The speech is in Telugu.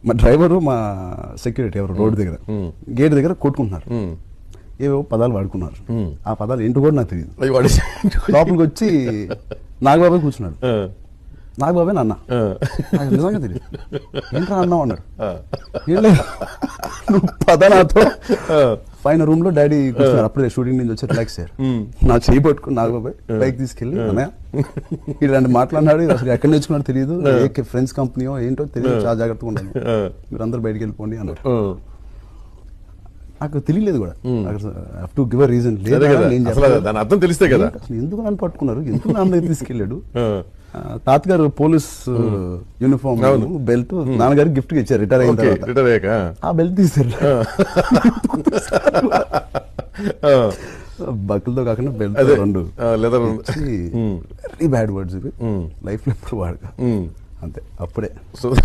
మా డ్రైవరు మా సెక్యూరిటీ ఎవరు రోడ్డు దగ్గర గేట్ దగ్గర కొట్టుకుంటున్నారు, ఏవో పదాలు వాడుకున్నారు. ఆ పదాలు ఏంటో కూడా నాకు తెలియదు. లోపలికి వచ్చి నాగబాబాయ్ కూర్చున్నాడు. నాగబాబాయ్ నాన్న నాకు నిజంగా తెలియదు. ఏంట్రా అన్నావు అన్నాడు. ఏం లేదు నువ్వు పద నాతో. పైన రూమ్ లో డాడీ కూర్చున్నారు, అప్పుడే షూటింగ్ నుంచి వచ్చి రిలాక్స్ అయ్యారు. నా చేయి పట్టుకుని నాగబాబాయ్ బైక్ తీసుకెళ్ళి అన్నయ్య ఇలాంటి మాట్లాడినాడు, అసలు ఎక్కడ నేర్చుకున్నాడు తెలియదు, ఏ ఫ్రెండ్స్ కంపెనీయో ఏంటో తెలియదు, చాలా జాగ్రత్తగా ఉన్నాను, మీరు అందరూ బయటికి వెళ్ళిపోండి అన్నారు. నాకు తెలియలేదు కూడా, టు గివ్ అ రీజన్ లేదు. అర్థం తెలిస్తే కదా అసలు ఎందుకు నన్ను పట్టుకున్నారు, ఎందుకు నాన్న దగ్గర తీసుకెళ్ళాడు. తాతగారు పోలీస్ యూనిఫామ్ బెల్ట్ నాన్నగారు గిఫ్ట్ గా ఇచ్చారు రిటైర్ అయిన తర్వాత. ఆ బెల్ట్ తీసారు, బక్కులతో కాకుండా బెల్ట్ రెండు. వెరీ బ్యాడ్ వర్డ్స్ ఇవి, లైఫ్ లో ఎప్పుడు వాడక అంతే. అప్పుడే